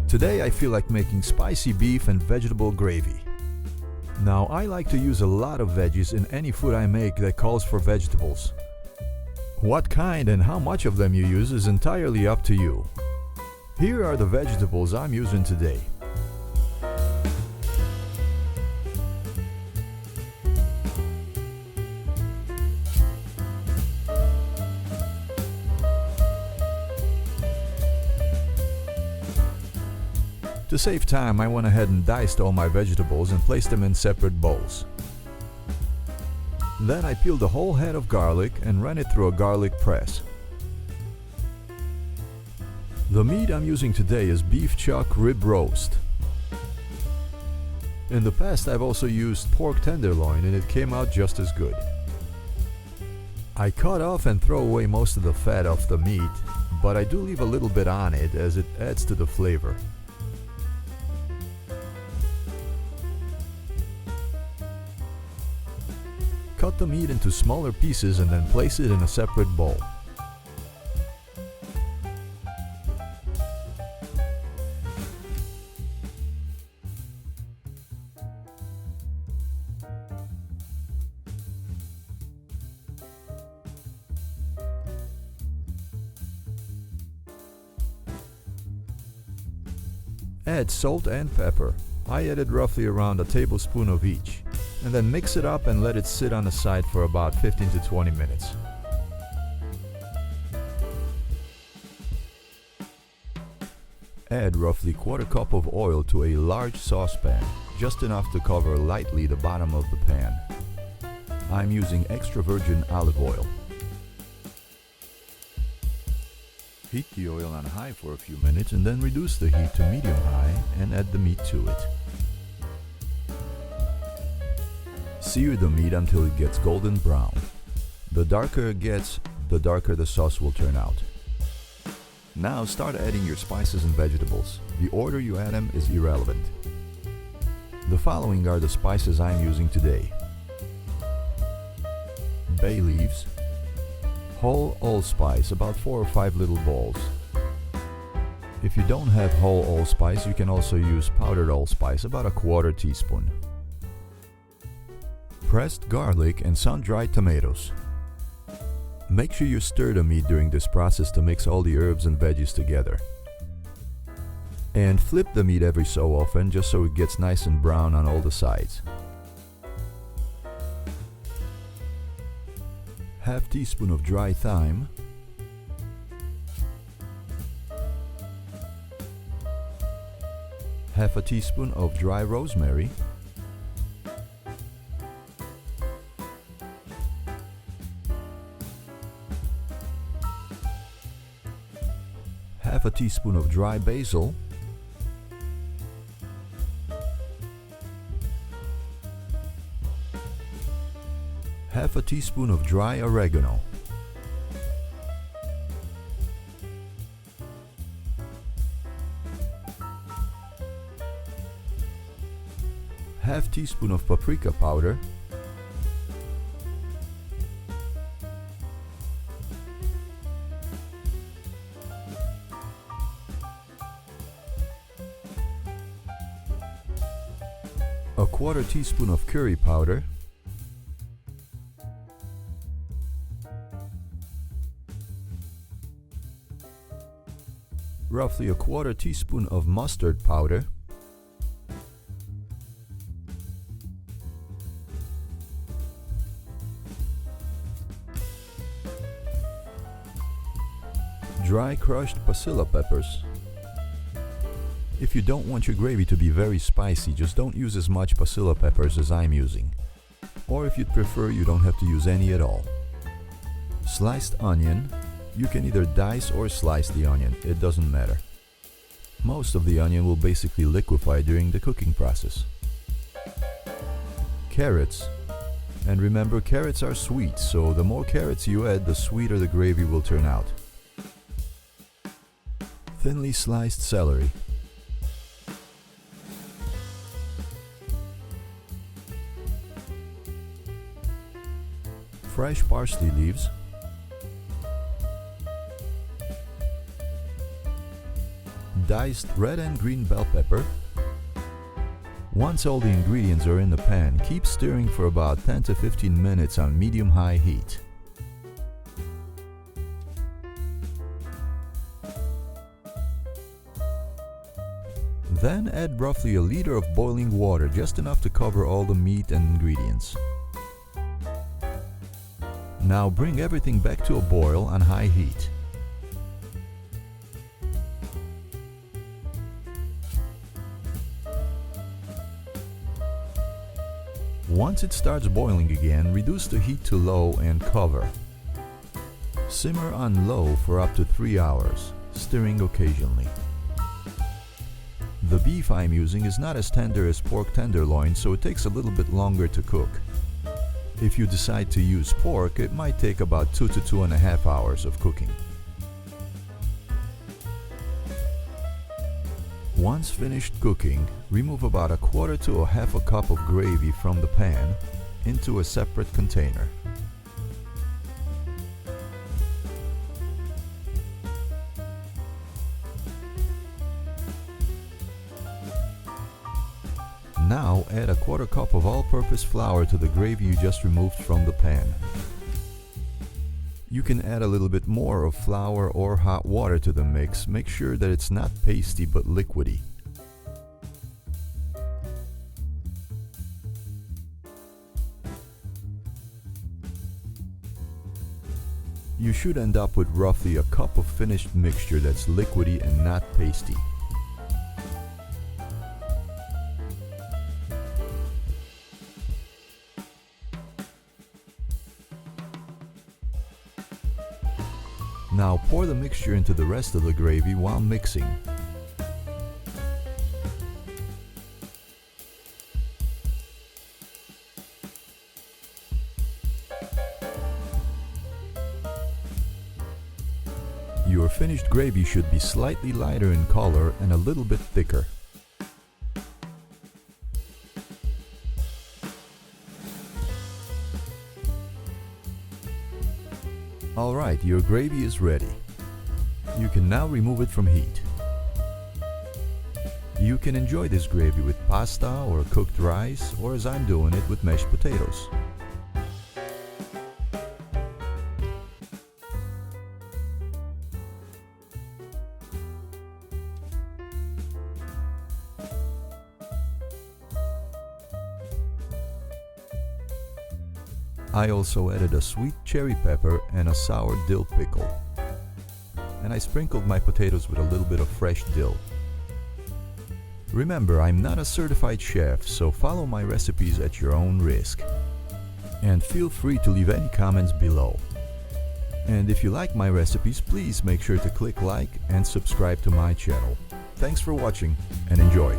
Today I feel like making spicy beef and vegetable gravy. Now I like to use a lot of veggies in any food I make that calls for vegetables. What kind and how much of them you use is entirely up to you. Here are the vegetables I'm using today. To save time, I went ahead and diced all my vegetables and placed them in separate bowls. Then I peeled a whole head of garlic and ran it through a garlic press. The meat I'm using today is beef chuck rib roast. In the past I've also used pork tenderloin and it came out just as good. I cut off and throw away most of the fat off the meat, but I do leave a little bit on it as it adds to the flavor. Cut the meat into smaller pieces and then place it in a separate bowl. Add salt and pepper. I added roughly around a tablespoon of each. And then mix it up and let it sit on the side for about 15 to 20 minutes. Add roughly quarter cup of oil to a large saucepan, just enough to cover lightly the bottom of the pan. I'm using extra virgin olive oil. Heat the oil on high for a few minutes and then reduce the heat to medium-high and add the meat to it. Sear the meat until it gets golden brown. The darker it gets, the darker the sauce will turn out. Now start adding your spices and vegetables. The order you add them is irrelevant. The following are the spices I'm using today. Bay leaves. Whole allspice, about 4 or 5 little balls. If you don't have whole allspice, you can also use powdered allspice, about a 1/4 teaspoon. Pressed garlic and sun-dried tomatoes. Make sure you stir the meat during this process to mix all the herbs and veggies together. And flip the meat every so often just so it gets nice and brown on all the sides. Half teaspoon of dry thyme. Half a teaspoon of dry rosemary. Half a teaspoon of dry basil, half a teaspoon of dry oregano, half teaspoon of paprika powder, a 1/4 teaspoon of curry powder, roughly a 1/4 teaspoon of mustard powder, dry crushed pasilla peppers. If you don't want your gravy to be very spicy, just don't use as much pasilla peppers as I'm using. Or if you'd prefer, you don't have to use any at all. Sliced onion. You can either dice or slice the onion, it doesn't matter. Most of the onion will basically liquefy during the cooking process. Carrots. And remember, carrots are sweet, so the more carrots you add, the sweeter the gravy will turn out. Thinly sliced celery. Fresh parsley leaves. diced red and green bell pepper. Once all the ingredients are in the pan, keep stirring for about 10 to 15 minutes on medium-high heat. Then add roughly a liter of boiling water, just enough to cover all the meat and ingredients. Now bring everything back to a boil on high heat. Once it starts boiling again, reduce the heat to low and cover. Simmer on low for up to 3 hours, stirring occasionally. The beef I'm using is not as tender as pork tenderloin, so it takes a little bit longer to cook. If you decide to use pork, it might take about 2 to 2.5 hours of cooking. Once finished cooking, remove about 1/4 to 1/2 cup of gravy from the pan into a separate container. Now add 1/4 cup of all-purpose flour to the gravy you just removed from the pan. You can add a little bit more of flour or hot water to the mix. Make sure that it's not pasty but liquidy. You should end up with roughly a cup of finished mixture that's liquidy and not pasty. Now pour the mixture into the rest of the gravy while mixing. Your finished gravy should be slightly lighter in color and a little bit thicker. Alright, your gravy is ready. You can now remove it from heat. You can enjoy this gravy with pasta or cooked rice, or as I'm doing it, with mashed potatoes. I also added a sweet cherry pepper and a sour dill pickle. And I sprinkled my potatoes with a little bit of fresh dill. Remember, I'm not a certified chef, so follow my recipes at your own risk. And feel free to leave any comments below. And if you like my recipes, please make sure to click like and subscribe to my channel. Thanks for watching and enjoy!